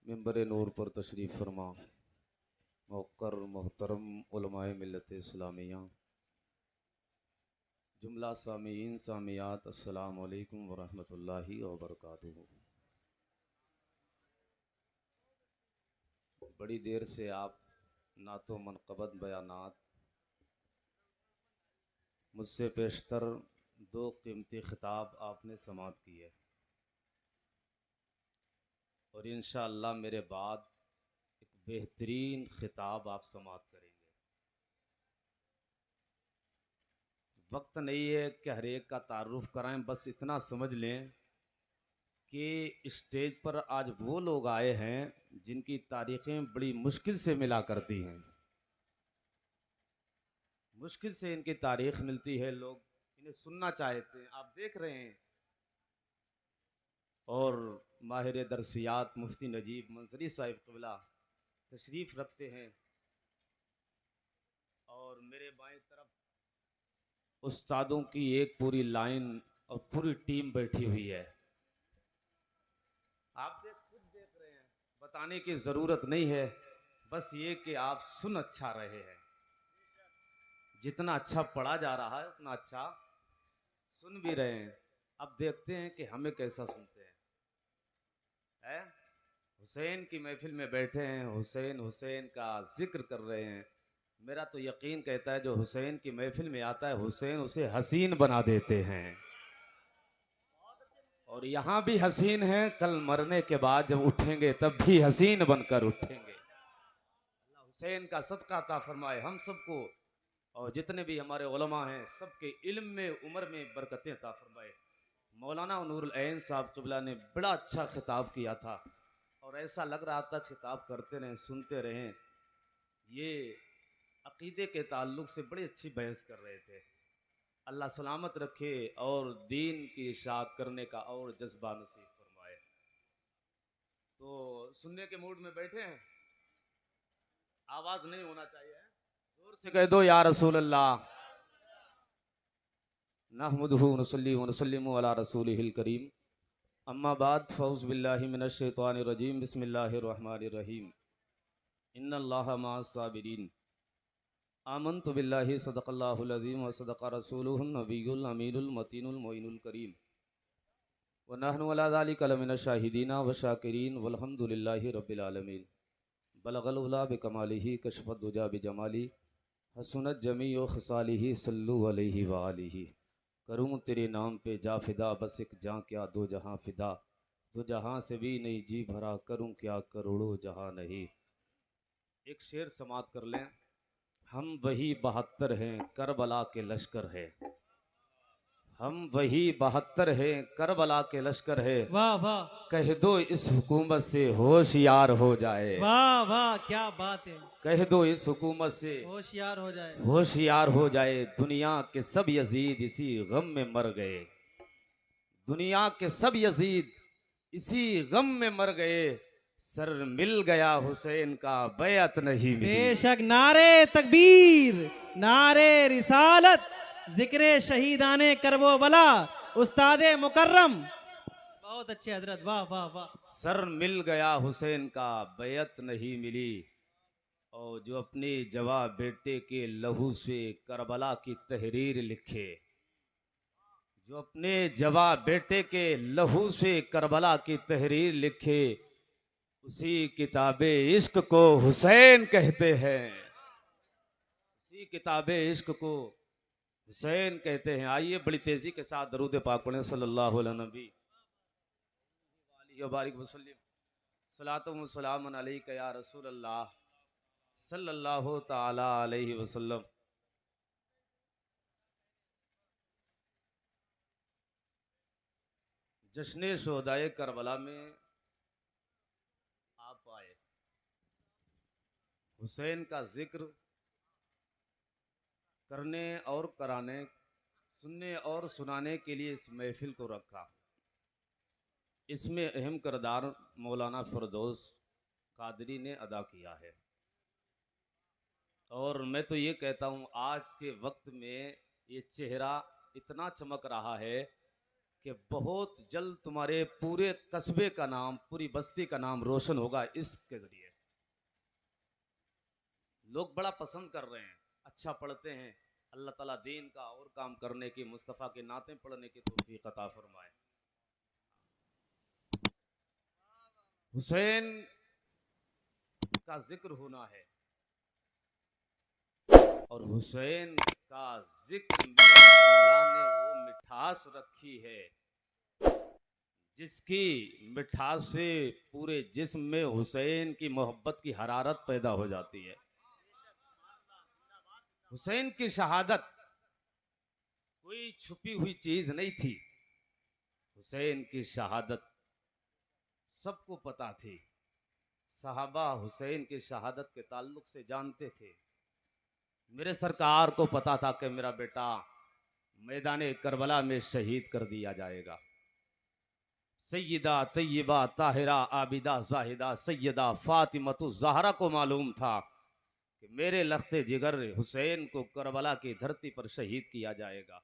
मिंबर नूर पर तशरीफ़ फरमा मौक़र मोहतरम उलमाए मिल्लत इस्लामिया, जुमला सामीन सामियात, अस्सलामु अलैकुम वरहमतुल्लाहि वबरकातुहू। बड़ी देर से आप नातो मनक़बत बयानात मुझसे पेशतर दो कीमती खिताब आपने समाअत किए और इंशाअल्लाह मेरे बाद एक बेहतरीन खिताब आप समाअत करेंगे। वक्त नहीं है कि हर एक का तारुफ कराएं, बस इतना समझ लें कि स्टेज पर आज वो लोग आए हैं जिनकी तारीखें बड़ी मुश्किल से मिला करती हैं। मुश्किल से इनकी तारीख मिलती है, लोग इन्हें सुनना चाहते हैं, आप देख रहे हैं। और माहिर दरसियात मुफ्ती नजीब मंसरी साहिब क़िबला तशरीफ़ रखते हैं और मेरे बाएं तरफ उस्तादों की एक पूरी लाइन और पूरी टीम बैठी हुई है। आप खुद देख रहे हैं, बताने की ज़रूरत नहीं है, बस ये कि आप सुन अच्छा रहे हैं। जितना अच्छा पढ़ा जा रहा है उतना अच्छा सुन भी रहे हैं। अब देखते हैं कि हमें कैसा सुनते हैं। हुसैन की महफिल में बैठे हैं, हुसैन हुसैन का जिक्र कर रहे हैं। मेरा तो यकीन कहता है जो हुसैन की महफिल में आता है हुसैन उसे हसीन बना देते हैं। और यहाँ भी हसीन हैं, कल मरने के बाद जब उठेंगे तब भी हसीन बनकर उठेंगे। अल्लाह हुसैन का सदका अता फरमाए हम सबको, और जितने भी हमारे उलमा हैं सबके इल्म में उम्र में बरकतें अता फरमाए। मौलाना नूरुल ऐन साहब क़िबला ने बड़ा अच्छा खिताब किया था और ऐसा लग रहा था खिताब करते रहें, सुनते रहें। ये अकीदे के ताल्लुक़ से बड़ी अच्छी बहस कर रहे थे। अल्लाह सलामत रखे और दीन की इशाअत करने का और जज्बा नसीब फरमाए। तो सुनने के मूड में बैठे हैं, आवाज़ नहीं होना चाहिए, जोर से कह दो या रसूल अल्लाह। नहमदुहु व नसल्ली व नसल्लिमु अला रसूलिहिल करीम, अम्मा बाद फ़ऊज़ु बिल्लाहि मिनश शैतानिर रजीम, बिस्मिल्लाहिर रहमानिर रहीम। इन्नल्लाहा मअस साबिरीन, आमनतु बिल्लाहि सदक़ल्लाहुल अज़ीम व सदक़ रसूलुहुन नबियुल अमीनुल मतीनुल मोइनुल करीम व नहनु अला ज़ालिका लमिनश शाहिदीन व शाकिरीन वल्हम्दुलिल्लाहि रब्बिल आलमीन। बलगल उला बिकमालिही कशफद दुजा बिजमाली हसनत जमीउ खसालिही सल्लु अलैहि व आलिही। करूँ तेरे नाम पे जा फिदा, बस एक जाँ क्या दो जहाँ फिदा, दो जहाँ से भी नहीं जी भरा, करूँ क्या करोड़ों जहाँ नहीं। एक शेर समात कर लें। हम वही 72 हैं करबला के लश्कर है, हम वही 72 हैं करबला के लश्कर है। वाह वाह, कह दो इस हुकूमत से होशियार हो जाए, वाह वाह, क्या बात है। कह दो इस हुकूमत से होशियार हो जाए। होशियार हो जाए। दुनिया के सब यजीद इसी गम में मर गए, दुनिया के सब यजीद इसी गम में मर गए। सर मिल गया हुसैन का बैअत नहीं मिली। बेशक नारे तकबीर, नारे रिसालत, जिक्रे शहीदाने करबो बला, उस्तादे मुकर्रम। बहुत अच्छे हजरत, वाह वाह वाह। सर मिल गया हुसैन का बैअत नहीं मिली, और जो अपने जवा बेटे के लहू से करबला की तहरीर लिखे, जो अपने जवा बेटे के लहू से करबला की तहरीर लिखे, उसी किताबे इश्क को हुसैन कहते हैं, उसी किताबे इश्क को हुसैन कहते हैं। आइए बड़ी तेजी के साथ दरूद पाक पढ़ें सल्लल्लाहु अलैहि नबी व बारिक वसल्लम। सलातुम व सलामुन अलैका या रसूल अल्लाह सल्लल्लाहु ताला अलैहि वसल्लम। जश्न शोहदाए करबला में आप आए, हुसैन का जिक्र करने और कराने, सुनने और सुनाने के लिए इस महफिल को रखा। इसमें अहम किरदार मौलाना फ़िरदौस कादरी ने अदा किया है। और मैं तो ये कहता हूँ आज के वक्त में ये चेहरा इतना चमक रहा है कि बहुत जल्द तुम्हारे पूरे कस्बे का नाम, पूरी बस्ती का नाम रोशन होगा इसके जरिए। लोग बड़ा पसंद कर रहे हैं, अच्छा पढ़ते हैं। अल्लाह ताला दीन का और काम करने की, मुस्तफ़ा के नाते पढ़ने की तौफीक अता फरमाए। हुसैन का जिक्र होना है और हुसैन का जिक्र में अल्लाह ने वो मिठास रखी है जिसकी मिठास से पूरे जिस्म में हुसैन की मोहब्बत की हरारत पैदा हो जाती है। हुसैन की शहादत कोई छुपी हुई चीज नहीं थी। हुसैन की शहादत सबको पता थी। सहाबा हुसैन की शहादत के ताल्लुक से जानते थे। मेरे सरकार को पता था कि मेरा बेटा मैदान करबला में शहीद कर दिया जाएगा। सैयदा तैयबा ताहिरा आबिदा जाहिदा सैयदा फातिमतु ज़हरा को मालूम था कि मेरे लख्ते जिगर हुसैन को करबला की धरती पर शहीद किया जाएगा।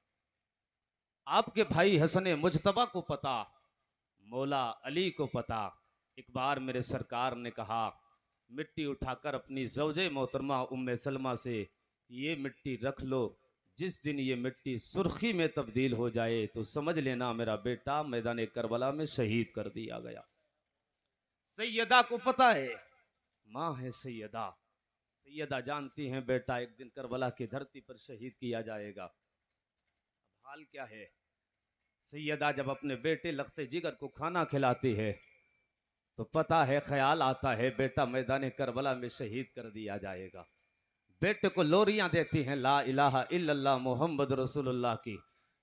आपके भाई हसन मुजतबा को पता, मौला अली को पता। एक बार मेरे सरकार ने कहा, मिट्टी उठाकर अपनी ज़ौजे मोहतरमा उम्मे सलमा से ये मिट्टी रख लो, जिस दिन ये मिट्टी सुर्खी में तब्दील हो जाए तो समझ लेना मेरा बेटा मैदान करबला में शहीद कर दिया गया। सैयदा को पता है, माँ है सैयदा। सैयदा जानती हैं बेटा एक दिन करबला की धरती पर शहीद किया जाएगा। अब हाल क्या है, सैयदा जब अपने बेटे लख्ते जिगर को खाना खिलाती है तो पता है, ख्याल आता है बेटा मैदान करबला में शहीद कर दिया जाएगा। बेटे को लोरियां देती हैं ला इलाहा इल्लल्लाह मोहम्मद रसूलुल्लाह की।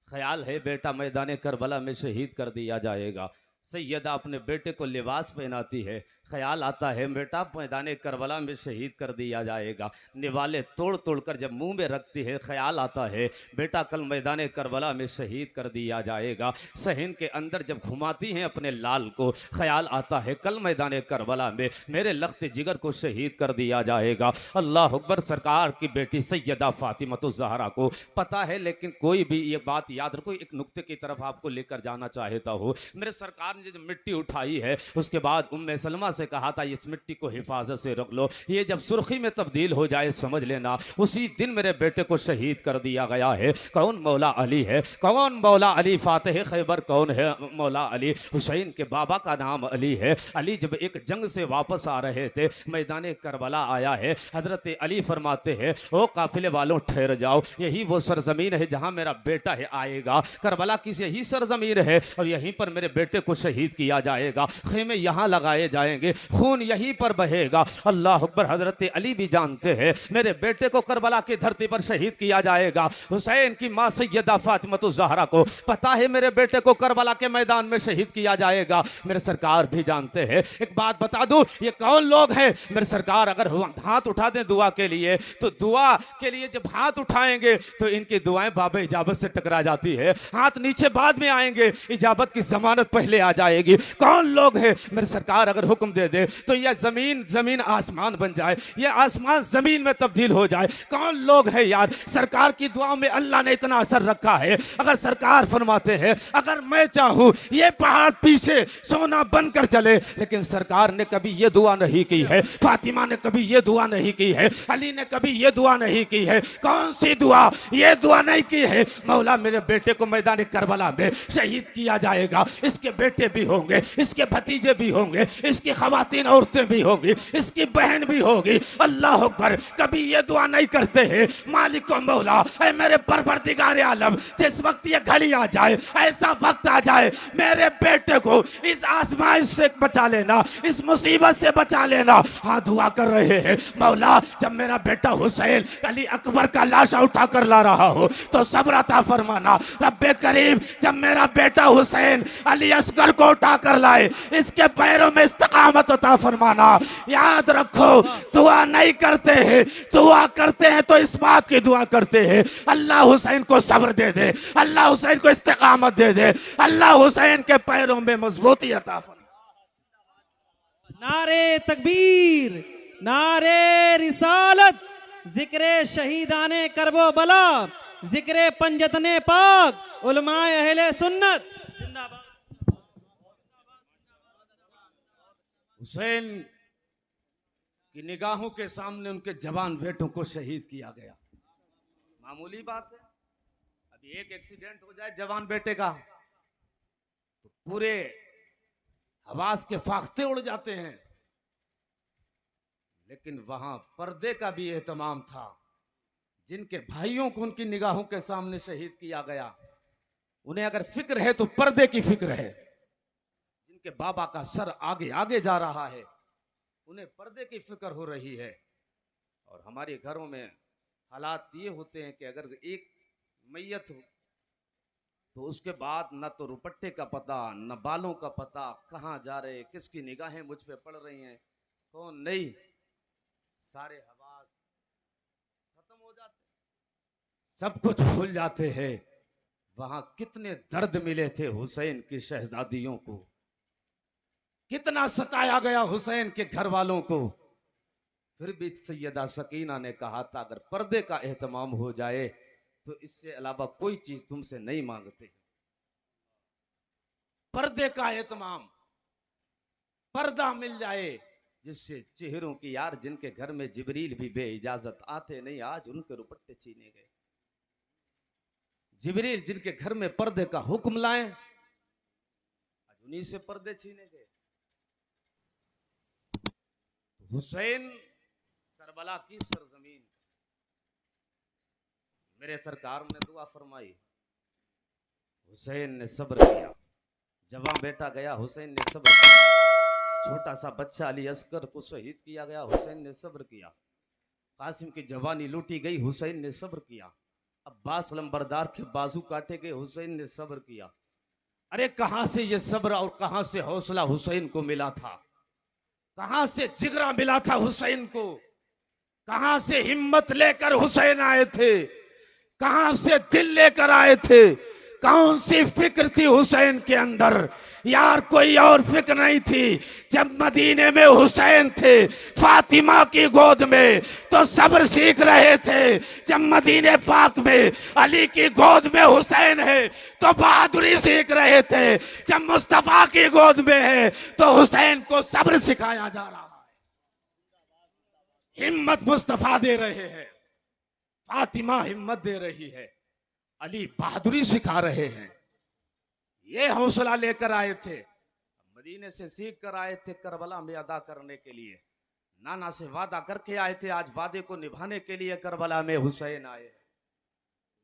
ख्याल है बेटा मैदान करबला में शहीद कर दिया जाएगा। सैयदा अपने बेटे को लिबास पहनाती है। ख्याल आता है बेटा मैदान करबला में शहीद कर दिया जाएगा। निवाले तोड़ तोड़ कर जब मुंह में रखती है, ख्याल आता है बेटा कल मैदान करबला में शहीद कर दिया जाएगा। सहन के अंदर जब घुमाती हैं अपने लाल को, ख्याल आता है कल मैदान करबला में मेरे लख्त जिगर को शहीद कर दिया जाएगा। अल्लाह अकबर। सरकार की बेटी सैयदा फातिमतु ज़हरा को पता है, लेकिन कोई भी ये बात याद रखो, एक नुक्ते की तरफ आपको लेकर जाना चाहता हूँ। मेरे सरकार ने जब मिट्टी उठाई है उसके बाद उम्मे सलमा से कहा था इस मिट्टी को हिफाजत से रख लो, ये जब सुर्खी में तब्दील हो जाए समझ लेना उसी दिन मेरे बेटे को शहीद कर दिया गया है। कौन? मौला अली है। कौन? मौला अली फातिह खैबर। कौन है मौला अली? हुसैन के बाबा का नाम अली है। अली जब एक जंग से वापस आ रहे थे, मैदान करबला आया है, हजरत अली फरमाते हैं ओ काफिले वालों ठहर जाओ, यही वो सरजमीन है जहां मेरा बेटा है आएगा। करबला की यही सरजमीन है और यहीं पर मेरे बेटे को शहीद किया जाएगा। खेमे यहां लगाए जाएंगे, खून यहीं पर बहेगा। अल्लाह अकबर। हजरत अली भी जानते हैं मेरे बेटे को करबला की धरती पर शहीद किया जाएगा। हुसैन की मां सैयदा फातिमतु ज़हरा को पता है मेरे बेटे को करबला के मैदान में शहीद किया जाएगा। मेरे सरकार भी जानते हैं। एक बात बता दूं, ये कौन लोग हैं? मेरे सरकार अगर हाथ उठा दें दुआ के लिए, तो दुआ के लिए जब हाथ उठाएंगे तो इनकी दुआएं बाबे इजाबत से टकरा जाती है। हाथ नीचे बाद में आएंगे, इजाबत की जमानत पहले आ जाएगी। कौन लोग हैं? मेरे सरकार अगर हुक्म दे दे तो यह जमीन आसमान बन जाए, यह आसमान जमीन में तब्दील हो जाए। कौन लोग हैं यार? सरकार की दुआ में अल्लाह ने इतना असर रखा है। अगर सरकार फरमाते हैं अगर मैं चाहूं ये पहाड़ पीछे सोना बनकर चले, लेकिन सरकार ने कभी ये दुआ नहीं की है, फातिमा ने कभी ये दुआ नहीं की है, अली ने कभी ये दुआ नहीं की है। कौन सी दुआ? ये दुआ नहीं की है मौला मेरे बेटे को मैदान करबला में शहीद किया जाएगा। इसके बेटे भी होंगे, इसके भतीजे भी होंगे, इसकी खवातीन औरतें भी होंगी, इसकी बहन भी होगी। अल्लाह अकबर। कभी ये दुआ नहीं करते हैं मालिक को मौला ऐ मेरे परवरदिगार आलम, जिस वक्त ये घड़ी आ जाए, ऐसा वक्त आ जाए मेरे बेटे को इस आजमाइश से बचा लेना, इस मुसीबत से बचा लेना। हाँ दुआ कर रहे हैं मौला, जब मेरा बेटा हुसैन अली अकबर का लाशा उठा कर ला रहा हो तो सब्र अता फरमाना। रब्बे करीम जब मेरा बेटा हुसैन अली असगर को उठा कर लाए, इसके पैरों में इस्तिकामत अता फरमाना। याद रखो दुआ नहीं करते हैं, दुआ करते हैं तो इस बात की दुआ करते हैं अल्लाह हुसैन को सब्र दे दे, अल्लाह हुसैन को इस्तिकामत दे दे, अल्लाह हुसैन के पैरों में मजबूती अता फरमा। नारे तकबीर, नारे रिसालत, जिक्रे शहीदाने करबो बला, जिक्रे पंजतने पाक, उलमाए अहले सुन्नत। हुसैन की निगाहों के सामने उनके जवान बेटों को शहीद किया गया। मामूली बात है, अभी एक एक्सीडेंट हो जाए जवान बेटे का तो पूरे हवास के फाख्ते उड़ जाते हैं, लेकिन वहां पर्दे का भी एहतमाम था। जिनके भाइयों को उनकी निगाहों के सामने शहीद किया गया, उन्हें अगर फिक्र है तो पर्दे की फिक्र है। जिनके बाबा का सर आगे आगे जा रहा है, उन्हें पर्दे की फिक्र हो रही है। और हमारे घरों में हालात ये होते हैं कि अगर एक मैयत हो तो उसके बाद न तो रुपट्टे का पता, न बालों का पता, कहाँ जा रहे, किसकी निगाहें मुझ पे पड़ रही हैं, कौन नहीं, सारे हवास खत्म हो जाते, सब कुछ भूल जाते हैं। वहां कितने दर्द मिले थे हुसैन की शहजादियों को, कितना सताया गया हुसैन के घर वालों को। फिर भी सैयदा सकीना ने कहा था अगर पर्दे का एहतमाम हो जाए तो इससे अलावा कोई चीज तुमसे नहीं मांगते। पर्दे का एहतमाम, पर्दा मिल जाए जिससे चेहरों की, यार जिनके घर में जिब्रील भी बे इजाजत आते नहीं, आज उनके रुपट्टे छीने गए। जिब्रील जिनके घर में पर्दे का हुक्म लाए, आज उन्हीं से पर्दे छीने गए। हुसैन करबला की सरजमीन, मेरे सरकार ने दुआ फरमाई, हुसैन ने सब्र किया। जवान बेटा गया, हुसैन ने सब्र किया। छोटा सा बच्चा अली अस्कर को शहीद किया गया, हुसैन ने सब्र किया। कासिम की जवानी लूटी गई, हुसैन ने सब्र किया। अब्बास लंबरदार के बाजू काटे गए, हुसैन ने सब्र किया। अरे कहां से ये सब्र और कहां से हौसला हुसैन को मिला था, कहां से जिगरा मिला था हुसैन को, कहां से हिम्मत लेकर हुसैन आए थे, कहां से दिल लेकर आए थे, कौन सी फिक्र थी हुसैन के अंदर। यार कोई और फिक्र नहीं थी। जब मदीने में हुसैन थे फातिमा की गोद में तो सब्र सीख रहे थे, जब मदीने पाक में अली की गोद में हुसैन है तो बहादुरी सीख रहे थे, जब मुस्तफा की गोद में है तो हुसैन को सब्र सिखाया जा रहा है। हिम्मत मुस्तफा दे रहे हैं, फातिमा हिम्मत दे रही है, अली बहादुरी सिखा रहे हैं। ये हौसला लेकर आए थे, मदीने से सीख कर आए थे करबला में अदा करने के लिए। नाना से वादा करके आए थे, आज वादे को निभाने के लिए करबला में हुसैन आए।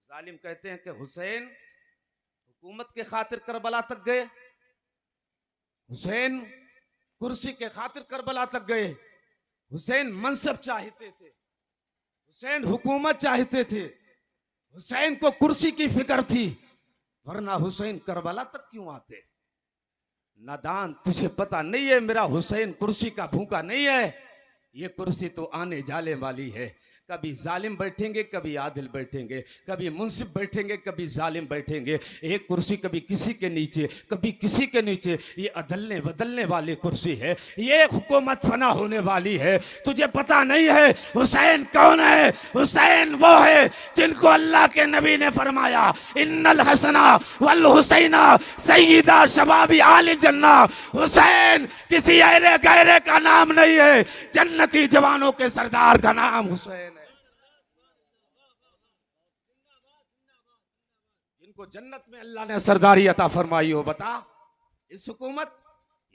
जालिम कहते हैं कि हुसैन हुकूमत के खातिर करबला तक गए, हुसैन कुर्सी के खातिर करबला तक गए, हुसैन मनसब चाहते थे, हुसैन हुकूमत चाहते थे, हुसैन को कुर्सी की फिक्र थी, वरना हुसैन करबला तक क्यों आते। नादान, तुझे पता नहीं है मेरा हुसैन कुर्सी का भूखा नहीं है, ये कुर्सी तो आने जाने वाली है। कभी जालिम बैठेंगे, कभी आदिल बैठेंगे, कभी मुंसिफ बैठेंगे, कभी जालिम बैठेंगे। एक कुर्सी कभी किसी के नीचे, कभी किसी के नीचे, ये अदलने बदलने वाली कुर्सी है, ये हुकूमत फना होने वाली है। तुझे पता नहीं है हुसैन कौन है? हुसैन वो है जिनको अल्लाह के नबी ने फरमाया, इन्नल हसना वल हुसैना सय्यदा शबाबी आल जन्ना। हुसैन किसी ऐरे गैरे का नाम नहीं है, जन्नती जवानों के सरदार का नाम हुसैन है। जिनको जन्नत में अल्लाह ने सरदारी अता फरमाई हो। बता, इस हुकूमत,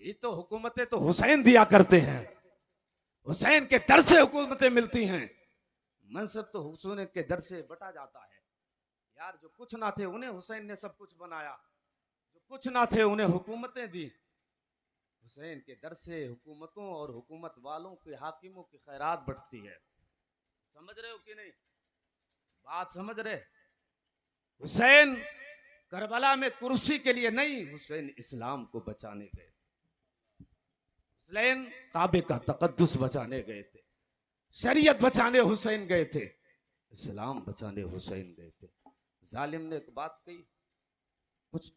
ये तो हुकूमतें तो हुसैन दिया करते हैं, हुसैन के दर से हुकूमतें मिलती हैं। मनसब तो हुसैन के दर से बटा जाता है। यार जो कुछ ना थे उन्हें हुसैन ने सब कुछ बनाया, जो कुछ ना थे उन्हें हुकूमतें दी। हुसैन के दर से हुकूमतों और हुकूमत वालों के हाकिमों की खैरात बढ़ती है। समझ रहे हो कि नहीं? बात समझ रहे? हुसैन करबला में कुर्सी के लिए नहीं, हुसैन इस्लाम को बचाने गए। हुसैन काबे का तकद्दुस बचाने गए थे, शरीयत बचाने हुसैन गए थे, इस्लाम बचाने हुसैन गए थे। जालिम ने एक बात कही, कुछ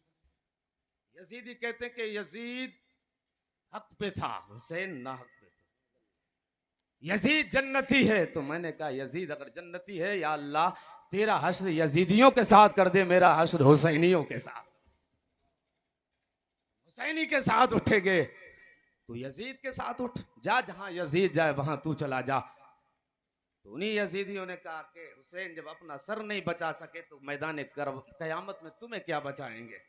यजीदी कहते हैं कि यजीद हक पे था, हुसैन ना हक पे था। यजीद जन्नती है, तो मैंने कहा यजीद अगर जन्नती है, या अल्लाह तेरा हश्र यजीदियों के साथ कर दे, मेरा हश्र हुसैनियों के साथ। हुसैनी के साथ उठे गए। तू यजीद के साथ उठ, जा जहां यजीद जाए वहां तू चला जा। तो उन्हीं यजीदियों ने कहा कि हुसैन जब अपना सर नहीं बचा सके तो मैदान कयामत में तुम्हें क्या बचाएंगे।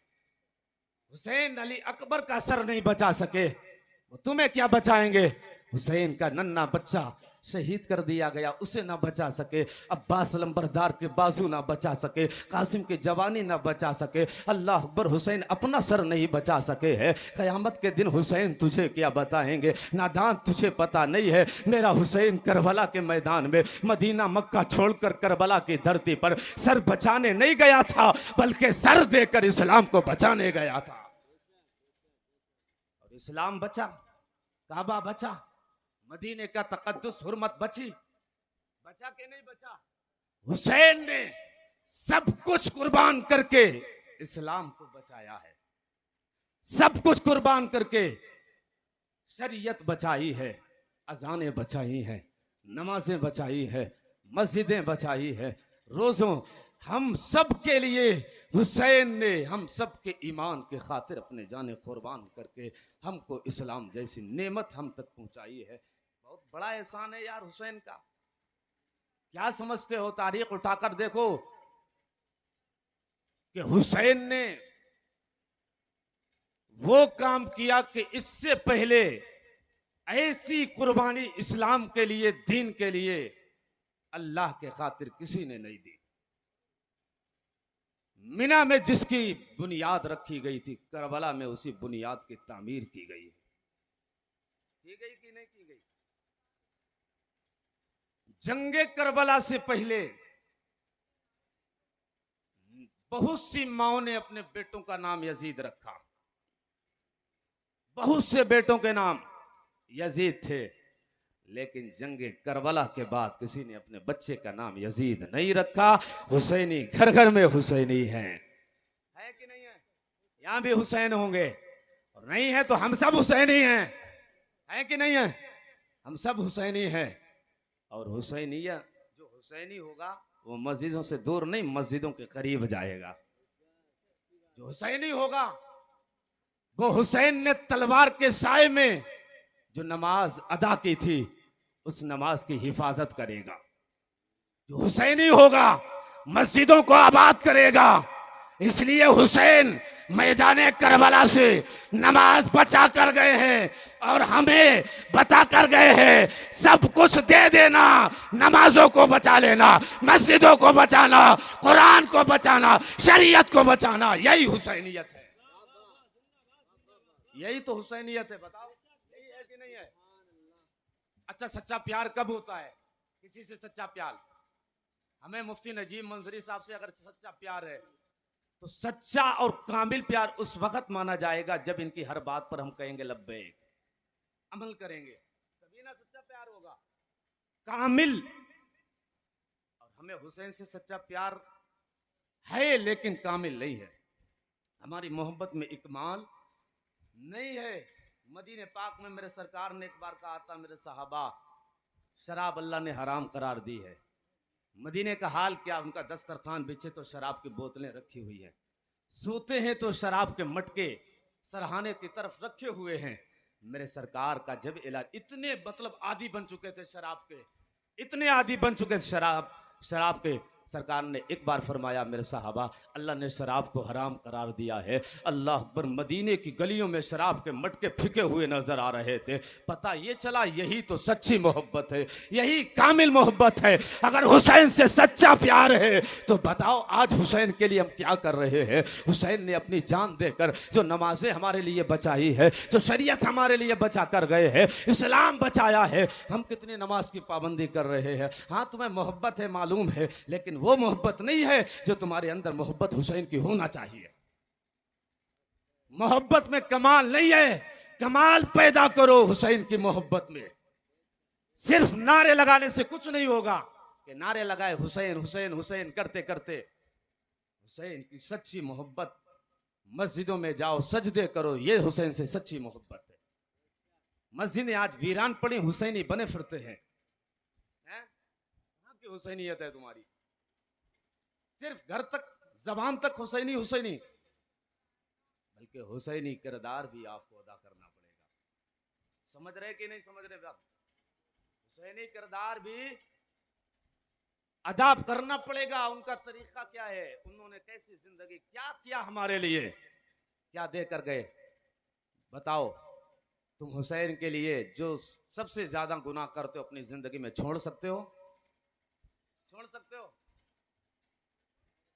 हुसैन अली अकबर का सर नहीं बचा सके, वो तुम्हें क्या बचाएंगे। हुसैन का नन्हा बच्चा शहीद कर दिया गया, उसे ना बचा सके। अब्बास लंबरदार के बाजू ना बचा सके, कासिम की जवानी ना बचा सके। अल्लाह अकबर, हुसैन अपना सर नहीं बचा सके है। क़यामत के दिन हुसैन तुझे क्या बताएंगे। नादान, तुझे पता नहीं है मेरा हुसैन करबला के मैदान में मदीना मक्का छोड़कर करबला की धरती पर सर बचाने नहीं गया था, बल्कि सर देकर इस्लाम को बचाने गया था। और इस्लाम बचा, काबा बचा, मदीने का तकद्दुस हुर्मत बची, बचा के नहीं बचा। हुसैन ने सब कुछ कुर्बान करके इस्लाम को बचाया है, सब कुछ कुर्बान करके शरीयत बचाई है, अजानें बचाई हैं, नमाजें बचाई है, मस्जिदें बचाई है, रोजों हम सब के लिए हुसैन ने हम सब के ईमान के खातिर अपने जाने कुर्बान करके हमको इस्लाम जैसी नेमत हम तक पहुंचाई है। बहुत बड़ा एहसान है यार हुसैन का। क्या समझते हो, तारीख उठाकर देखो कि हुसैन ने वो काम किया कि इससे पहले ऐसी कुर्बानी इस्लाम के लिए, दीन के लिए, अल्लाह के खातिर किसी ने नहीं दी। मिना में जिसकी बुनियाद रखी गई थी, करबला में उसी बुनियाद की तामीर की गई है। की गई कि नहीं की गई। जंगे करबला से पहले बहुत सी माओं ने अपने बेटों का नाम यजीद रखा, बहुत से बेटों के नाम यजीद थे, लेकिन जंगे करबला के बाद किसी ने अपने बच्चे का नाम यजीद नहीं रखा। हुसैनी घर घर में हुसैनी है कि नहीं है। यहां भी हुसैन होंगे, और नहीं है तो हम सब हुसैनी हैं, है कि नहीं है। हम सब हुसैनी हैं। और हुसैनिया जो हुसैनी होगा वो मस्जिदों से दूर नहीं, मस्जिदों के करीब जाएगा। जो हुसैनी होगा वो हुसैन ने तलवार के साए में जो नमाज अदा की थी उस नमाज की हिफाजत करेगा। जो हुसैनी होगा मस्जिदों को आबाद करेगा। इसलिए हुसैन मैदान करबला से नमाज बचा कर गए हैं और हमें बता कर गए हैं, सब कुछ दे देना, नमाजों को बचा लेना, मस्जिदों को बचाना, कुरान को बचाना, शरीयत को बचाना, यही हुसैनियत है। यही तो हुसैनियत है। बताओ यही है कि नहीं है। अच्छा, सच्चा प्यार कब होता है किसी से? सच्चा प्यार हमें मुफ्ती नजीब मंजरी साहब से अगर सच्चा प्यार है तो सच्चा और कामिल प्यार उस वक्त माना जाएगा जब इनकी हर बात पर हम कहेंगे लब्बैक, अमल करेंगे, तभी ना सच्चा प्यार होगा, कामिल। और हमें हुसैन से सच्चा प्यार है लेकिन कामिल नहीं है। हमारी मोहब्बत में इकमाल नहीं है। मदीने पाक में मेरे सरकार ने एक बार कहा था, मेरे साहबा, शराब अल्लाह ने हराम करार दी है। मदीने का हाल क्या, उनका दस्तरखान बिछे तो शराब की बोतलें रखी हुई हैं, सोते हैं तो शराब के मटके सरहाने की तरफ रखे हुए हैं। मेरे सरकार का जब इलाज, इतने मतलब आदी बन चुके थे शराब के, इतने आदी बन चुके थे शराब के, सरकार ने एक बार फरमाया, मेरे साहबा, अल्लाह ने शराब को हराम करार दिया है। अल्लाह अकबर, मदीने की गलियों में शराब के मटके फिके हुए नजर आ रहे थे। पता ये चला यही तो सच्ची मोहब्बत है, यही कामिल मोहब्बत है। अगर हुसैन से सच्चा प्यार है तो बताओ आज हुसैन के लिए हम क्या कर रहे हैं। हुसैन ने अपनी जान देकर जो नमाजें हमारे लिए बचाई है, जो शरीयत हमारे लिए बचा कर गए हैं, इस्लाम बचाया है, हम कितनी नमाज की पाबंदी कर रहे हैं। हाँ, तुम्हें मोहब्बत है मालूम है, लेकिन वो मोहब्बत नहीं है जो तुम्हारे अंदर मोहब्बत हुसैन की होना चाहिए। मोहब्बत में कमाल नहीं है, कमाल पैदा करो हुसैन की मोहब्बत में। सिर्फ नारे लगाने से कुछ नहीं होगा कि नारे लगाए हुसैन हुसैन हुसैन करते करते। हुसैन की सच्ची मोहब्बत, मस्जिदों में जाओ सजदे करो, ये हुसैन से सच्ची मोहब्बत है। मस्जिदें आज वीरान पड़ी, हुसैनी बने फिरते हैं। कहां की हुसैनियत है तुम्हारी? सिर्फ घर तक, जबान तक हुसैनी हुसैनी, बल्कि हुसैनी किरदार भी आपको अदा करना पड़ेगा। समझ रहे कि नहीं समझ रहे बात? हुसैनी किरदार भी अदाब करना पड़ेगा। उनका तरीका क्या है, उन्होंने कैसी जिंदगी, क्या किया हमारे लिए, क्या देकर गए। बताओ, तुम हुसैन के लिए जो सबसे ज्यादा गुनाह करते हो अपनी जिंदगी में छोड़ सकते हो? छोड़ सकते हो?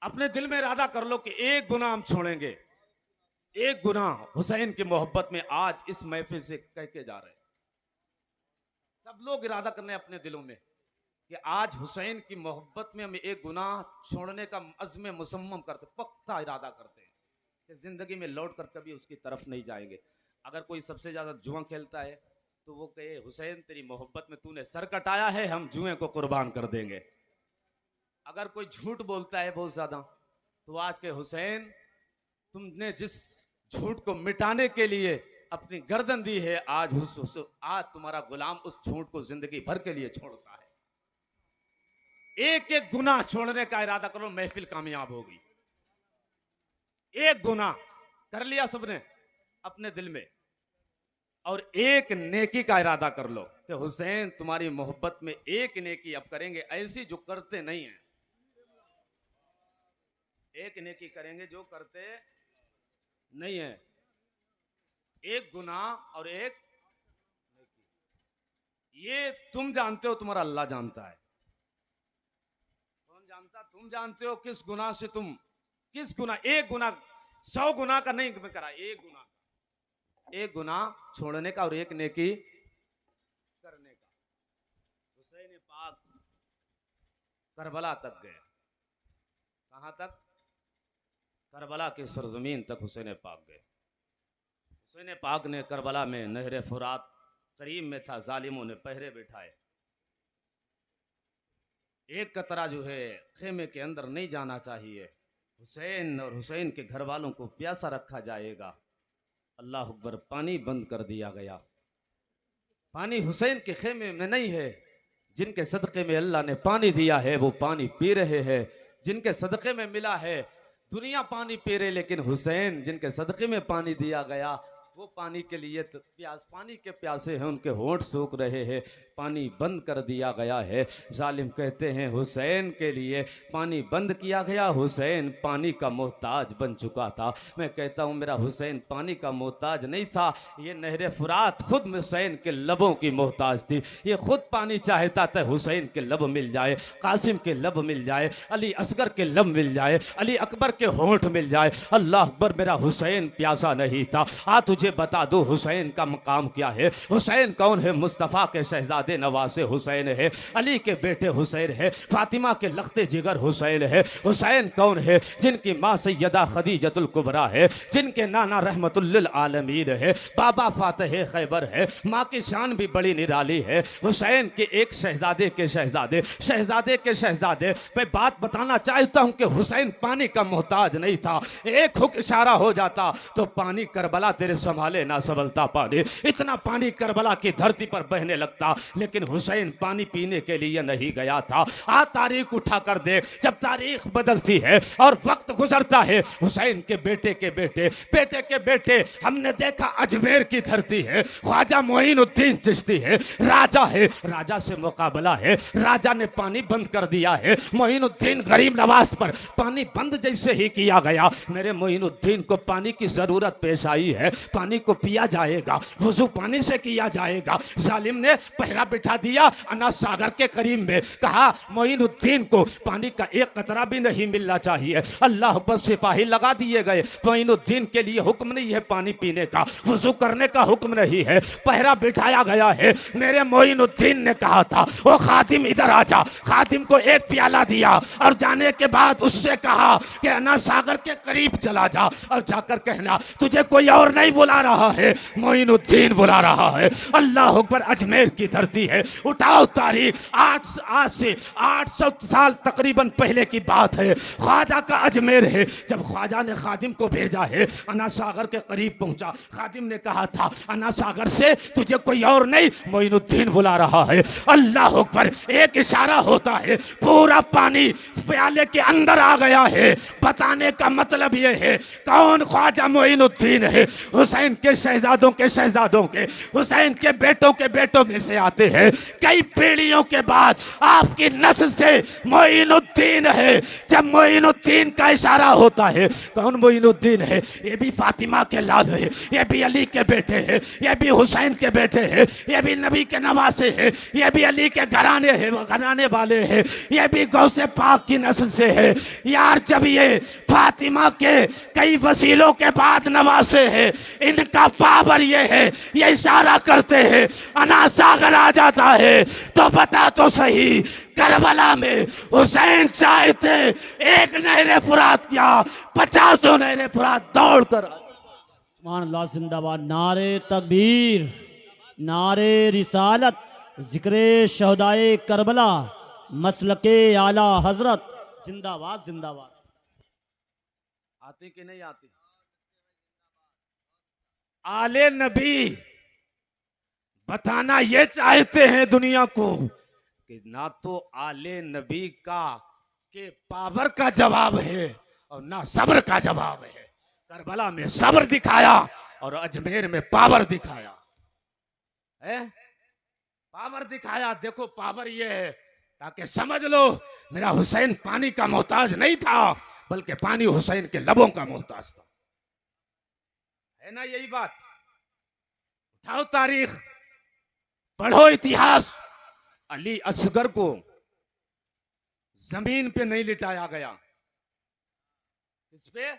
अपने दिल में इरादा कर लो कि एक गुनाह हम छोड़ेंगे, एक गुनाह हुसैन की मोहब्बत में आज इस महफिल से कह के जा रहे हैं। सब लोग इरादा करने अपने दिलों में कि आज हुसैन की मोहब्बत में हम एक गुनाह छोड़ने का अज़्म मुसम्मम करते, पक्का इरादा करते हैं कि जिंदगी में लौट कर कभी उसकी तरफ नहीं जाएंगे। अगर कोई सबसे ज्यादा जुआ खेलता है तो वो कहे हुसैन तेरी मोहब्बत में तूने सर कटाया है, हम जुए को कुर्बान कर देंगे। अगर कोई झूठ बोलता है बहुत ज्यादा तो आज के हुसैन तुमने जिस झूठ को मिटाने के लिए अपनी गर्दन दी है, आज आज तुम्हारा गुलाम उस झूठ को जिंदगी भर के लिए छोड़ता है। एक एक गुनाह छोड़ने का इरादा करो, महफिल कामयाब होगी। एक गुनाह कर लिया सबने अपने दिल में, और एक नेकी का इरादा कर लो कि हुसैन तुम्हारी मोहब्बत में एक नेकी अब करेंगे, ऐसी जो करते नहीं है। एक नेकी करेंगे जो करते नहीं है, एक गुनाह और एक नेकी। ये तुम जानते हो, तुम्हारा अल्लाह जानता है। कौन जानता? तुम जानते हो किस गुनाह से तुम, किस गुनाह, एक गुनाह 100 गुनाह का नहीं करा, एक गुनाह, एक गुनाह छोड़ने का और एक नेकी करने का। हुसैन पाक करबला तक गए। कहां तक? करबला की सरजमीन तक हुसैन पाक गए। हुसैन पाक ने करबला में नहर फुरात करीब में था, जालिमों ने पहरे बिठाए। एक कतरा जो है खेमे के अंदर नहीं जाना चाहिए। हुसैन और हुसैन के घर वालों को प्यासा रखा जाएगा। अल्लाह अकबर, पानी बंद कर दिया गया। पानी हुसैन के खेमे में नहीं है। जिनके सदक़े में अल्लाह ने पानी दिया है वो पानी पी रहे हैं। जिनके सदक़े में मिला है दुनिया पानी पी रहे, लेकिन हुसैन जिनके सदक़े में पानी दिया गया वो पानी के लिए प्यास, पानी के प्यासे हैं, उनके होंठ सूख रहे हैं। पानी बंद कर दिया गया है। जालिम कहते हैं हुसैन के लिए पानी बंद किया गया। हुसैन पानी का मोहताज बन चुका था। मैं कहता हूँ मेरा हुसैन पानी का मोहताज नहीं था। ये नहर फुरात खुद हुसैन के लबों की मोहताज थी। ये खुद पानी चाहता था हुसैन के लब मिल जाए, कासिम के लब मिल जाए, अली असगर के लब मिल जाए, अली अकबर के होंठ मिल जाए। अल्लाह अकबर, मेरा हुसैन प्यासा नहीं था। आ तुझे बता दो हुसैन का मकाम क्या है। हुसैन कौन है? मुस्तफ़ा के शहजादे नवासे हुसैन है, अली के बेटे हुसैन है, फातिमा के लख्ते जिगर हुसैन है। हुसैन कौन है? जिनकी माँ सैयदा खदीजतुल कुबरा है, जिनके नाना रहमतुल लिल आलमीन है, बाबा फातह खैबर है, माँ की शान भी बड़ी निराली है। हुसैन के एक शहजादे के शहजादे, शहजादे के शहजादे। मैं बात बताना चाहता हूँ कि हुसैन पानी का मोहताज नहीं था। एक हुक इशारा हो जाता तो पानी करबला तेरे संभाले ना संभलता पानी। इतना पानी करबला की धरती पर बहने लगता, लेकिन हुसैन पानी पीने के लिए नहीं गया था। आ तारीख उठा कर देख, जब तारीख बदलती है और वक्त गुजरता है, हुसैन के बेटे के बेटे, बेटे के बेटे, हमने देखा अजमेर की धरती है, ख्वाजा मोइनुद्दीन चिश्ती है, राजा है, राजा से मुकाबला है, राजा ने पानी बंद कर दिया है। मोइनुद्दीन गरीब नवाज पर पानी बंद जैसे ही किया गया, मेरे मोइनुद्दीन को पानी की जरूरत पेश आई है। पानी को पिया जाएगा, वुजू पानी से किया जाएगा। जालिम ने पहरा बिठा दिया अना सागर के करीब में, कहा मोइनुद्दीन को पानी का एक कतरा भी नहीं मिलना चाहिए। अल्लाह पर सिपाही लगा दिए गए। मोइनुद्दीन के लिए हुक्म नहीं है पानी पीने का, वुजू करने का हुक्म नहीं है, पहरा बिठाया गया है। मेरे मोइनुद्दीन ने कहा था ओ खादिम इधर आ जा। खादिम को एक प्याला दिया और जाने के बाद उससे कहा कि अना सागर के करीब चला जा और जाकर कहना तुझे कोई और नहीं बुला रहा है, मोइनुद्दीन बुला रहा है। अल्लाह अकबर, अजमेर की धरती है। उठाओ तारीख, आज से 800 साल तकरीबन पहले की बात है। ख्वाजा का अजमेर है। जब ख्वाजा ने खादिम को भेजा है, अना सागर के करीब पहुंचा। खादिम ने कहा था अना सागर से तुझे कोई और नहीं, मोइनुद्दीन बुला रहा है। अल्लाह अकबर, एक इशारा होता है, पूरा पानी प्याले के अंदर आ गया है। बताने का मतलब यह है कौन ख्वाजा मोइनुद्दीन है। हुसैन हुसैन के शहजादों के हुसैन के बेटों में से आते हैं। कई पीढ़ियों के बाद आपकी नस्ल से मोइनुद्दीन है। जब मोइनुद्दीन का इशारा होता है, कौन मोइनुद्दीन है? ये भी फातिमा के लाल है, ये भी अली के बेटे हैं, ये भी हुसैन के बेटे हैं, ये भी नबी के नवासे हैं, ये भी अली के घराने वाले हैं, ये भी गौसे पाक की नस्ल से है। यार जब ये फातिमा के कई वसीलों के बाद नवासे हैं, इनका पावर ये है, ये इशारा करते हैं, अना सागर आ जाता है तो बता तो सही, करबला में हुसैन चाहते एक नहरे फुरात क्या 50 नहरे फुरात दौड़ कर। सुभान अल्लाह, जिंदाबाद। नारे तकबीर, नारे रिसालत, जिक्रे शहदाए करबला, मसलके आला हजरत, जिंदाबाद जिंदाबाद। आती कि नहीं आती? आले नबी बताना ये चाहते हैं दुनिया को कि ना तो आले नबी का के पावर का जवाब है और ना सब्र का जवाब है। करबला में सब्र दिखाया और अजमेर में पावर दिखाया है। पावर दिखाया, देखो पावर ये है ताकि समझ लो मेरा हुसैन पानी का मोहताज नहीं था, बल्कि पानी हुसैन के लबों का मोहताज था। है ना यही बात? उठाओ तारीख, पढ़ो इतिहास। अली असगर को जमीन पे नहीं लिटाया गया। किस पे?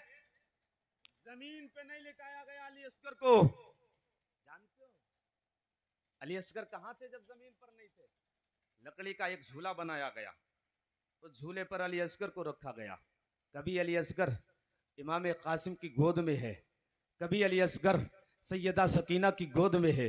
जमीन पे नहीं लिटाया गया अली असगर को। जानते हो अली असगर कहां थे जब जमीन पर नहीं थे? लकड़ी का एक झूला बनाया गया, उस झूले पर अली असगर को रखा गया। कभी अली असगर इमाम कासिम की गोद में है, कभी अली असगर सैयदा सकीना की गोद में है,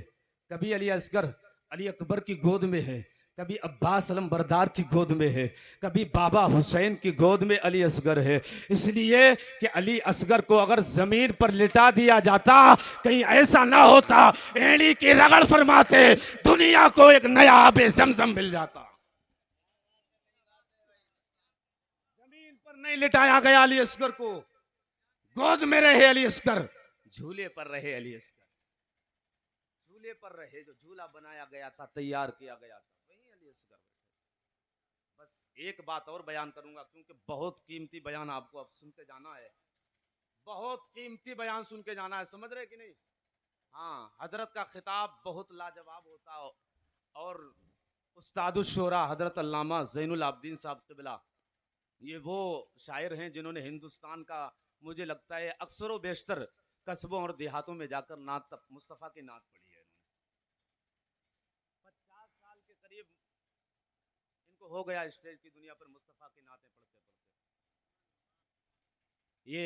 कभी अली असगर अली अकबर की गोद में है, कभी अब्बास अलम बरदार की गोद में है, कभी बाबा हुसैन की गोद में अली असगर है। इसलिए कि अली असगर को अगर जमीन पर लिटा दिया जाता, कहीं ऐसा ना होता एड़ी की रगड़ फरमाते दुनिया को एक नया आबे ज़मज़म मिल जाता। जमीन पर नहीं लिटाया गया अली असगर को, गोद में रहे अली असगर, झूले पर रहे अली असगर, झूले पर रहे। जो झूला बनाया गया था, तैयार किया गया था, वही अली असगर। बस एक बात और बयान करूंगा क्योंकि बहुत कीमती बयान आपको अब सुनते जाना है, बहुत कीमती बयान सुन के जाना है। समझ रहे कि नहीं? हाँ, हजरत का खिताब बहुत लाजवाब होता है और उस्तादुश्शोरा हजरत अल्लामा ज़ैनुल आबिदीन साहब क़िबला, ये वो शायर हैं जिन्होंने हिंदुस्तान का, मुझे लगता है अक्सर व बेशतर कस्बों और देहातों में जाकर नात मुस्तफ़ा की नात पढ़ी है। 50 साल के करीब इनको हो गया स्टेज की दुनिया पर मुस्तफ़ा की नातें पढ़ते पढ़ते। ये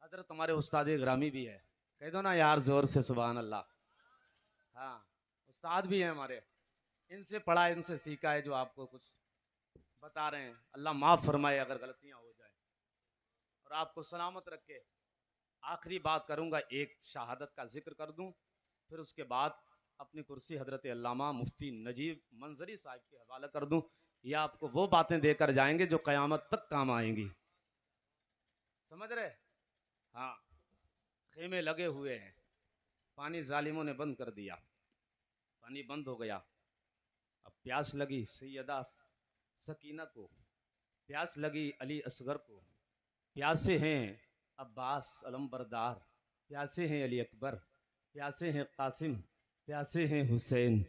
हजरत हमारे उस्ताद ग्रामी भी है, कह दो ना यार जोर से सुभान अल्लाह। हाँ, उस्ताद भी हैं हमारे, इनसे पढ़ा, इनसे सीखा है जो आपको कुछ बता रहे हैं। अल्लाह माफ़ फरमाए अगर गलतियां हो जाए और आपको सलामत रखे। आखिरी बात करूंगा, एक शहादत का जिक्र कर दूं, फिर उसके बाद अपनी कुर्सी हजरत अल्लामा मुफ्ती नजीब मंजरी साहब के हवाले कर दूं। ये आपको वो बातें देकर जाएंगे जो क़यामत तक काम आएंगी। समझ रहे? हाँ, खेमे लगे हुए हैं, पानी जालिमों ने बंद कर दिया, पानी बंद हो गया। अब प्यास लगी सैयदा सकीना को, प्यास लगी अली असगर को, प्यासे हैं अब्बास अलम बरदार, प्यासे हैं अली अकबर, प्यासे हैं कासिम, प्यासे हैं हुसैन,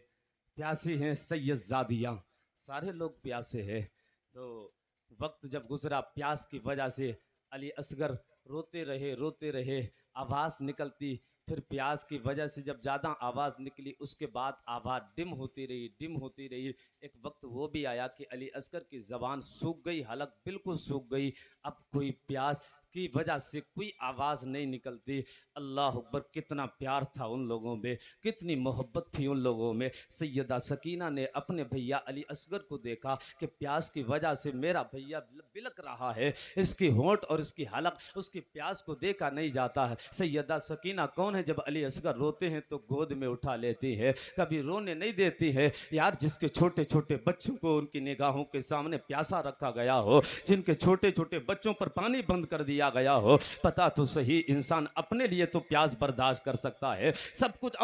प्यासे हैं सैयदजादियाँ, सारे लोग प्यासे हैं। तो वक्त जब गुजरा, प्यास की वजह से अली असगर रोते रहे, आवाज़ निकलती, फिर प्यास की वजह से जब ज़्यादा आवाज़ निकली उसके बाद आवाज़ डिम होती रही। एक वक्त वो भी आया कि अली असगर की ज़बान सूख गई, हलक बिल्कुल सूख गई, अब कोई प्यास की वजह से कोई आवाज़ नहीं निकलती। अल्लाह अकबर, कितना प्यार था उन लोगों में, कितनी मोहब्बत थी उन लोगों में। सैयदा सकीना ने अपने भैया अली असगर को देखा कि प्यास की वजह से मेरा भैया बिलक रहा है, इसकी होंठ और इसकी हलक, उसकी प्यास को देखा नहीं जाता है। सैयदा सकीना कौन है? जब अली असगर रोते हैं तो गोद में उठा लेती है, कभी रोने नहीं देती है। यार, जिसके छोटे छोटे बच्चों को उनकी निगाहों के सामने प्यासा रखा गया हो, जिनके छोटे छोटे बच्चों पर पानी बंद कर दिया दिया गया हो। पता तो सही, इंसान अपने लिए तो प्यास बर्दाश्त कर सकता है, सब कुछ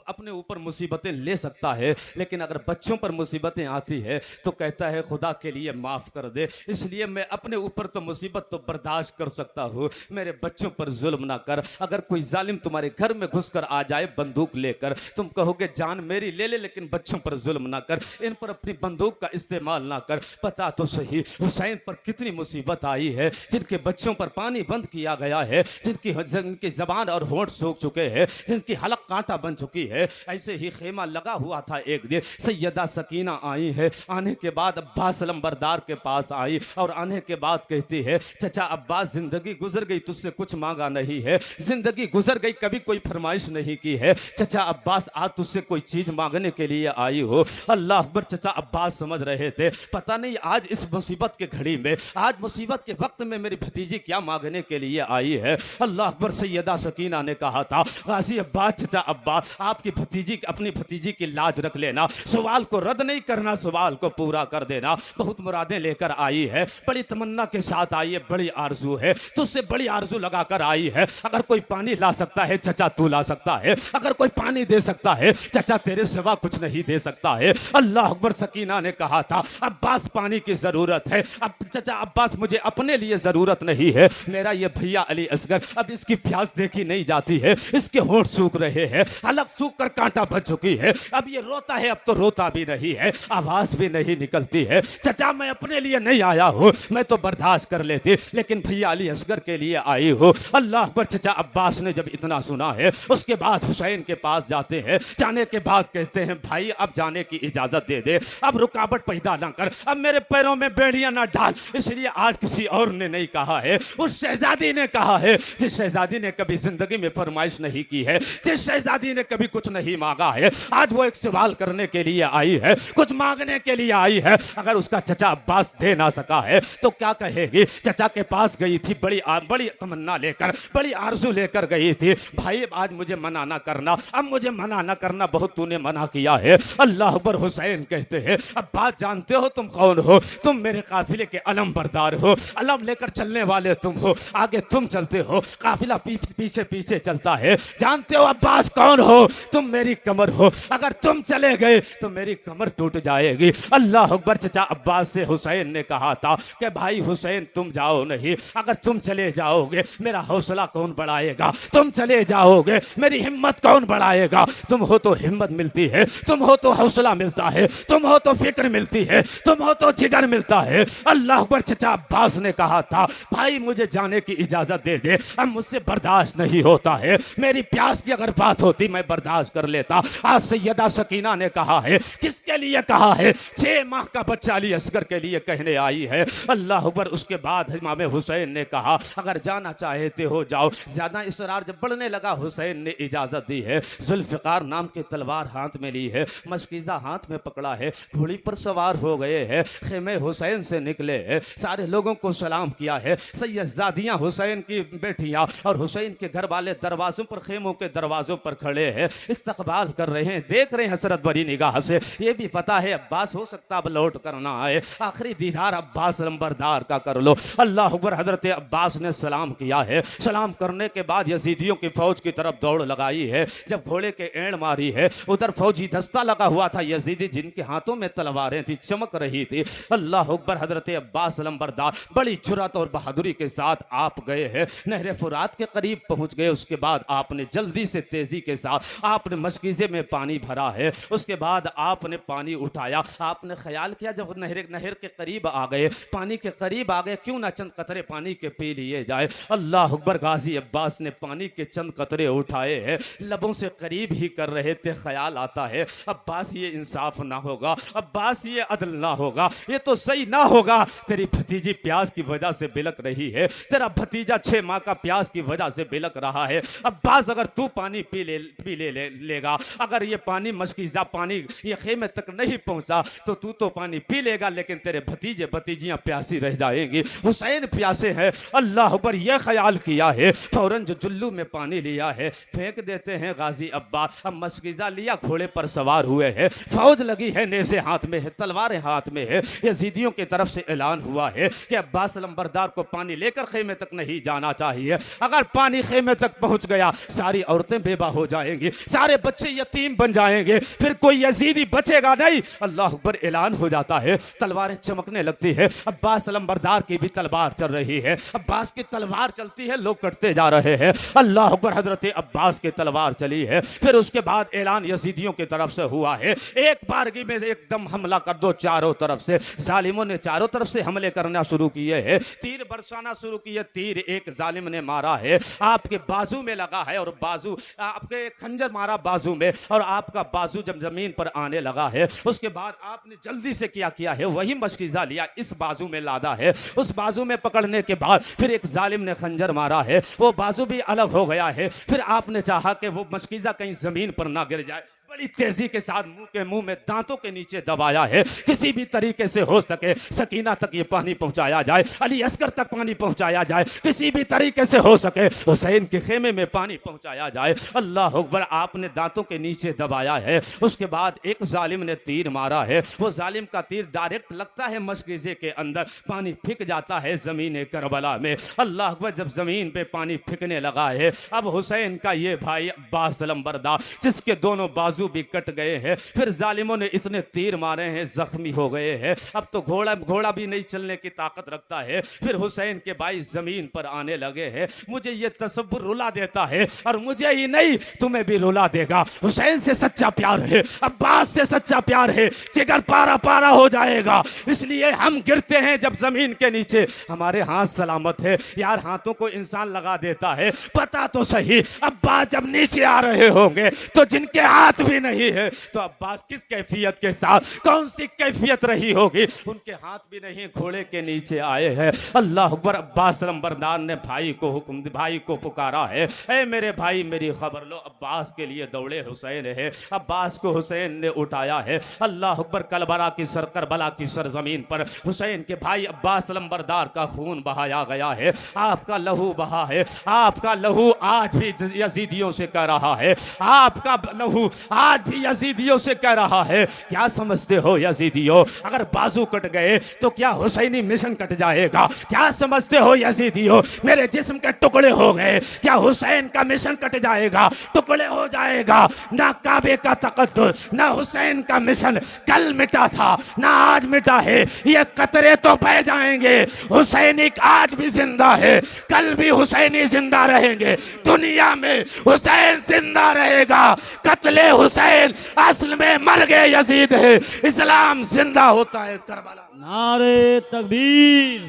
अपने ऊपर मुसीबतें ले सकता है, लेकिन अगर बच्चों पर मुसीबतें आती है तो कहता है खुदा के लिए माफ़ कर दे। इसलिए मैं अपने ऊपर तो मुसीबत तो बर्दाश्त कर सकता हूँ, मेरे बच्चों पर जुल्म ना कर। अगर कोई जालिम तुम्हारे घर में घुसकर आ जाए बंदूक लेकर, तुम कहोगे जान मेरी ले ले, लेकिन बच्चों पर जुल्म ना कर, इन पर अपनी बंदूक का इस्तेमाल ना कर। पता तो सही हुसैन पर कितनी मुसीबत आई है, जिनके बच्चों पर पानी बंद किया गया है, जिनकी जबान और होंठ सूख चुके हैं, जिनकी हलक कांटा बन चुकी है। ऐसे ही खेमा लगा हुआ था। एक दिन सैयदा सकीना आई है, आने के बाद अब्बास लंबरदार के पास आई और आने के बाद कहती है चचा अब्बास जिंदगी गुजर गई, तुझसे कुछ मांगा नहीं है, जिंदगी गुजर गई, कभी कोई फरमाइश नहीं की है। चचा अब्बास आज तुझसे कोई चीज मांगने के लिए आई हो। अल्लाह अकबर। चचा अब्बास समझ रहे थे पता नहीं आज इस मुसीबत के घड़ी में, आज मुसीबत के वक्त में मेरी भतीजी क्या मांगने के लिए आई है। अल्लाह अकबर। सैयदा सकीना ने कहा था गाजी अब्बास, चचा अब्बास आपकी भतीजी, अपनी भतीजी की लाज रख लेना, सवाल को रद्द नहीं करना, सवाल को पूरा कर देना। बहुत मुरादें लेकर आई है, बड़ी तमन्ना के साथ आई है, बड़ी आरजू है, तुझसे बड़ी आरजू लगाकर आई है। अगर कोई पानी ला सकता है चचा तू ला सकता है, अगर कोई पानी दे सकता है चचा तेरे सिवा कुछ नहीं दे सकता है। अल्लाह अकबर। सकीना ने कहा था अब्बास पानी की जरूरत है, अब चचा अब्बास मुझे अपने लिए जरूरत नहीं है, मेरा ये भैया अली असगर, अब इसकी प्यास देखी नहीं जाती है, इसके होंठ सूख रहे हैं, हलक सूख कर कांटा बच चुकी है, अब ये रोता है, अब तो रोता भी नहीं है, आवाज भी नहीं निकलती है। चचा मैं अपने लिए नहीं आया हूँ, मैं तो बर्दाश्त कर लेती, लेकिन भैया अली असगर के लिए आई हो। अल्लाह पर। चचा अब्बास ने जब इतना सुना है उसके बाद हुसैन के पास जाते हैं, जाने के बाद कहते हैं भाई अब जाने की इजाजत दे दे, अब रुकावट पैदा ना कर, अब मेरे पैरों में बेड़ियां ना डाल। इसलिए आज किसी और ने नहीं कहा है, उस शहजादी ने कहा है, जिस शहजादी ने कभी जिंदगी में फरमाइश नहीं की है, जिस शहजादी ने कभी कुछ नहीं मांगा है, आज वो एक सवाल करने के लिए आई है, कुछ मांगने के लिए आई है। अगर उसका चचा अब्बास दे ना सका है तो क्या कहेगी। चचा के पास गई थी, बड़ी तमन्ना लेकर, बड़ी आरजू लेकर गई थी, भाई आज मुझे मना ना करना, अब मुझे मना ना करना, बहुत तूने मना किया है। अल्लाह पर। हुसैन कहते हैं अब्बास जानते हो तुम कौन हो, तुम मेरे काफिले के अलम बरदार हो, अलम लेकर चलने वाले तुम हो, आगे तुम चलते हो, काफिला पीछे पीछे चलता है। जानते हो अब्बास कौन हो, तुम मेरी कमर हो, अगर तुम चले गए तो मेरी कमर टूट जाएगी। अल्लाह अकबर। चचा अब्बास से हुसैन ने कहा था कि भाई हुसैन तुम जाओ नहीं, अगर तुम चले जाओगे मेरा हौसला कौन बढ़ाएगा, तुम चले जाओगे मेरी हिम्मत कौन बढ़ाएगा। तुम हो तो हिम्मत मिलती है, तुम हो तो हौसला मिलता है, तुम हो तो फिक्र मिलती है, तुम हो तो जिगर मिलता है। अल्लाह अकबर। चचा अब्बास ने कहा था भाई मुझे जाने की इजाजत दे दे, अब मुझसे बर्दाश्त नहीं होता है, मेरी प्यास की अगर बात होती मैं बर्दाश्त कर लेता। आज सैयदा सकीना ने कहा है, किसके लिए कहा है, 6 माह का बच्चा अली असगर के लिए कहने आई है। अल्लाह अकबर। उसके बाद इमाम हुसैन ने कहा अगर जाना चाहते हो जाओ। ज्यादा इसरार जब बढ़ने लगा हुसैन ने इजाजत दी है, जुल्फिकार नाम की तलवार हाथ में ली है, मशकीज़ा हाथ में पकड़ा है, घोड़ी पर सवार हो गए हैं, खेमे हुसैन से निकले हैं, सारे लोगों को सलाम किया है। सैयदादियाँ हुसैन की बेटियाँ और हुसैन के घर वाले दरवाजों पर, खेमों के दरवाजों पर खड़े हैं, इस्तकबाल कर रहे हैं, देख रहे हैं हसरत भरी निगाह से। ये भी पता है अब्बास हो सकता अब लौट करना आए, आखिरी दीदार अब्बास लंबरदार का कर लो। अल्लाह अकबर। हजरत अब्बास ने सलाम किया है, सलाम करने के बाद यजीदियों की फौज की तरफ दौड़ लगाई है। जब घोड़े के एड़ मारी है उधर फौजी दस्ता लगा हुआ था, यजीदी जिनके हाथों में तलवारें थी चमक रही थी। अल्लाह अकबर। हजरत अब्बास लंबरदार बड़ी जुर्रत और बहादुरी के साथ आप गए हैं, नहर फुरात के करीब पहुंच गए। उसके बाद आपने जल्दी से तेजी के साथ आपने मशकीज़े में पानी भरा है, उसके बाद आपने पानी उठाया, आपने ख्याल किया जब नहर के करीब आ गए, पानी के करीब आ गए, क्यों ना चंद कतरे पानी के पी लिए जाए। अल्लाह अकबर। गाजी अब्बास ने पानी के चंद कतरे उठाए हैं, लबों से करीब ही कर रहे थे, ख्याल आता है अब्बास ये इंसाफ ना होगा, अब्बास ये अदल ना होगा, ये तो सही ना होगा। तेरी भतीजी प्यास की वजह से बिलक रही है, तेरा भतीजा 6 माह का प्यास की वजह से बिलक रहा है। अब्बास अगर तू पानी पी लेगा, अगर ये पानी मशकीज़ा पानी ये खेमे तक नहीं पहुंचा तो तू तो पानी पी लेगा, लेकिन तेरे भतीजे भतीजियां प्यासी रह जाएंगी। हुसैन प्यासे हैं। अल्लाह पर यह ख्याल किया है, फौरन जो जुल्लू में पानी लिया है फेंक देते हैं गाजी अब्बास। अब मशकीज़ा लिया, घोड़े पर सवार हुए हैं, फौज लगी है, नेज़े हाथ में है, तलवारें हाथ में है। यजीदियों की तरफ से ऐलान हुआ है कि अब्बास लंबरदार को पानी लेकर लेकर खेमे तक नहीं जाना चाहिए। अगर पानी खेमे तक पहुंच गया सारी औरतें बेबा हो जाएंगी, सारे बच्चे यतीम बन जाएंगे, फिर कोई यजीदी बचेगा नहीं। अल्लाह अकबर ऐलान हो जाता है, तलवारें चमकने लगती है। अब्बास अलमबरदार की भी तलवार चल रही है, अब्बास की तलवार चलती है, लोग कटते जा रहे हैं। अल्लाह अकबर, हजरत अब्बास की तलवार चली है। फिर उसके बाद ऐलान यजीदियों की तरफ से हुआ है, एक बारगी में एकदम हमला कर दो। चारों तरफ से जालिमों ने चारों तरफ से हमले करना शुरू किए हैं, तीर बरसाना शुरू किए। तीर एक जालिम ने मारा है, आपके बाजू में लगा है, और बाजू आपके खंजर मारा बाजू में, और आपका बाजू जब जमीन पर आने लगा है, उसके बाद आपने जल्दी से क्या किया है, वही मशकीजा लिया, इस बाजू में लादा है। उस बाजू में पकड़ने के बाद फिर एक जालिम ने खंजर मारा है, वो बाजू भी अलग हो गया है। फिर आपने चाहा कि वो मशकीजा कहीं जमीन पर ना गिर जाए, बड़ी तेजी के साथ मुंह में दांतों के नीचे दबाया है, किसी भी तरीके से हो सके सकीना तक ये पानी पहुंचाया जाए, अली अस्कर तक पानी पहुंचाया जाए, किसी भी तरीके से हो सके हुसैन के खेमे में पानी पहुंचाया जाए। अल्लाह अकबर, आपने दांतों के नीचे दबाया है। उसके बाद एक जालिम ने तीर मारा है, वो जालिम का तीर डायरेक्ट लगता है मशकीजे के अंदर, पानी फेंक जाता है जमीन करबला में। अल्लाह अकबर, जब जमीन पे पानी फेंकने लगा है, अब हुसैन का ये भाई अब्बास अलमबरदार, जिसके दोनों बाजू भी कट गए हैं, फिर जालिमों ने इतने तीर मारे हैं, जख्मी हो गए हैं, अब तो घोड़ा भी नहीं चलने की ताकत रखता है। फिर हुसैन के भाई जमीन पर आने लगे हैं। मुझे ये तसव्वुर रुला देता है, और मुझे ही नहीं तुम्हें भी रुला देगा। हुसैन से सच्चा प्यार है, अब्बास से सच्चा प्यार है, जिगर पारा पारा हो जाएगा। इसलिए हम गिरते हैं जब जमीन के नीचे हमारे हाथ सलामत है। यार, हाथों को इंसान लगा देता है, पता तो सही अब्बास जब नीचे आ रहे होंगे तो जिनके हाथ भी नहीं है, तो अब्बास किस कैफियत के साथ, कौन सी कैफियत रही होगी, उनके हाथ भी नहीं, घोड़े के नीचे आए हैं। अल्लाह अकबर, अब्बास अलमबरदार ने भाई को हुक्म, भाई को पुकारा है, ऐ मेरे भाई मेरी खबर लो। अब्बास के लिए दौड़े हुसैन है, अब्बास को हुसैन ने उठाया है। अल्लाह अकबर, करबला की सरजमीन पर हुसैन के भाई अब्बास अलमबरदार का खून बहाया गया है, आपका लहू बहा है, आपका लहू आज भी यजीदियों से कह रहा है, आपका लहू आज भी यजीदियों से कह रहा है। क्या समझते हो यजीदियों, अगर बाजू कट गए तो क्या हुसैनी मिशन कट जाएगा? क्या समझते हो यजीदियों, मेरे जिस्म के टुकड़े हो गए, क्या हुसैन का मिशन कट जाएगा, टुकड़े हो जाएगा? ना काबे का तकद्दुस, ना हुसैन का मिशन कल मिटा था, ना आज मिटा है, ये कतरे तो बह जाएंगे। हुसैनी आज भी जिंदा है, कल भी हुसैनी जिंदा रहेंगे, दुनिया में हुसैन जिंदा रहेगा। कत्ले हुसैन असल में मर गए यजीद है, इस्लाम जिंदा होता है। करबला नारे तकबीर,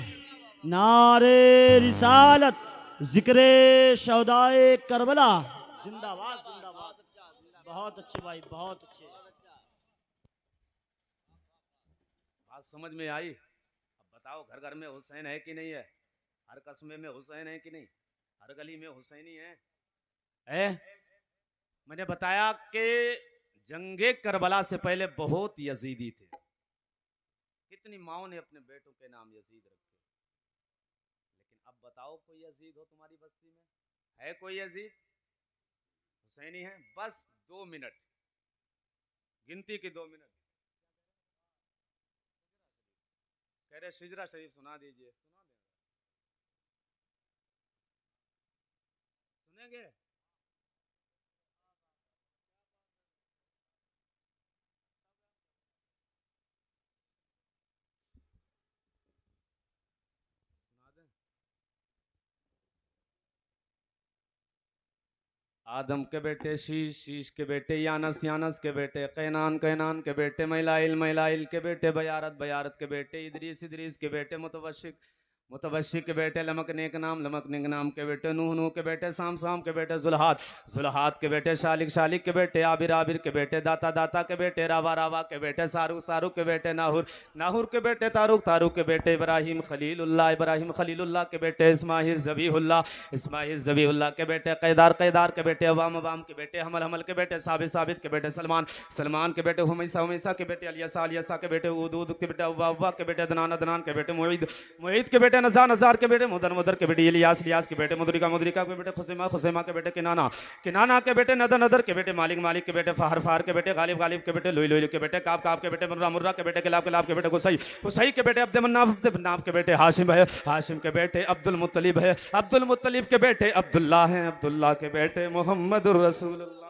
नारे रिसालत, जिक्रे शहदाए करबला, जिंदाबाद जिंदाबाद। बहुत अच्छे भाई, बहुत अच्छे। बात समझ में आई? अब बताओ, घर घर में हुसैन है कि नहीं है? हर कस्बे में हुसैन है कि नहीं? हर गली में हुसैनी है? मैंने बताया कि जंगे करबला से पहले बहुत यजीदी थे। कितनी माओं ने अपने बेटों के नाम यजीद रखे, लेकिन अब बताओ कोई यजीद हो तुम्हारी बस्ती में? है कोई यजीद? हुसैनी है? बस 2 मिनट, गिनती की 2 मिनट। कह रहे शिजरा शरीफ सुना दीजिए। सुनेंगे? आदम के बेटे शीश, शीश के बेटे यानस, यानस के बेटे कैनान, कैनान के बेटे मैलाइल, मैलाइल के बेटे बयारत, बयारत के बेटे इदरीस, इदरीस के बेटे मुतवशिक, मुतबशी के बेटे लमकने के नाम, लमकने के नाम के बेटे नूह, नूह के बेटे साम, साम के बेटे जुल्हात, जुल्हात के बेटे शालिक, शालिक के बेटे आबिर, आबिर के बेटे दाता, दाता के बेटे रावा, रावा के बेटे सारुक, सारुक के बेटे नाहुर, नाहुर के बेटे तारुक, तारुक के बेटे इब्राहिम खलीलुल्लाह, इब्राहिम खलीलुल्लाह के बेटे इस्माइल ज़बीहुल्लाह, इस्माइल ज़बीहुल्लाह के बेटे कैदार, कैदार के बेटे अवाम, अवाम के बेटे हमल, हमल के बेटे साबित, साबित के बेटे सलमान, सलमान के बेटे हुमैसा, हुमैसा के बेटे अलियसा, अलियसा के बेटे उद, उद के बेटे अव्वा, अव्वा के बेटे अदनान, अदनान के बेटे मुईद, मुईद के बेटे बेटे नज़ार, नज़ार के बेटे मुदर, मुदर के बेटे इलियास, इलियास के बेटे मुदरिका, मुदरिका के बेटे खुसैमा, खुसैमा के बेटे किनाना, किनाना के बेटे नदर, नदर के बेटे मालिक, मालिक के बेटे फाहर, फाहर के बेटे गालिब, गालिब के बेटे लोई, लोई के बेटे काब, काब के बेटे मुर्रा, मुर्रा के बेटे किलाब, किलाब के बेटे गुसई, गुसई के बेटे अब्द मन्नाफ, अब्द मन्नाफ के बेटे हाशिम है, हाशिम के बेटे अब्दुल मुत्तलिब है, अब्दुल मुत्तलिब के बेटे अब्दुल्ला हैं, अब्दुल्ला के बेटे मोहम्मदुर रसूलुल्लाह।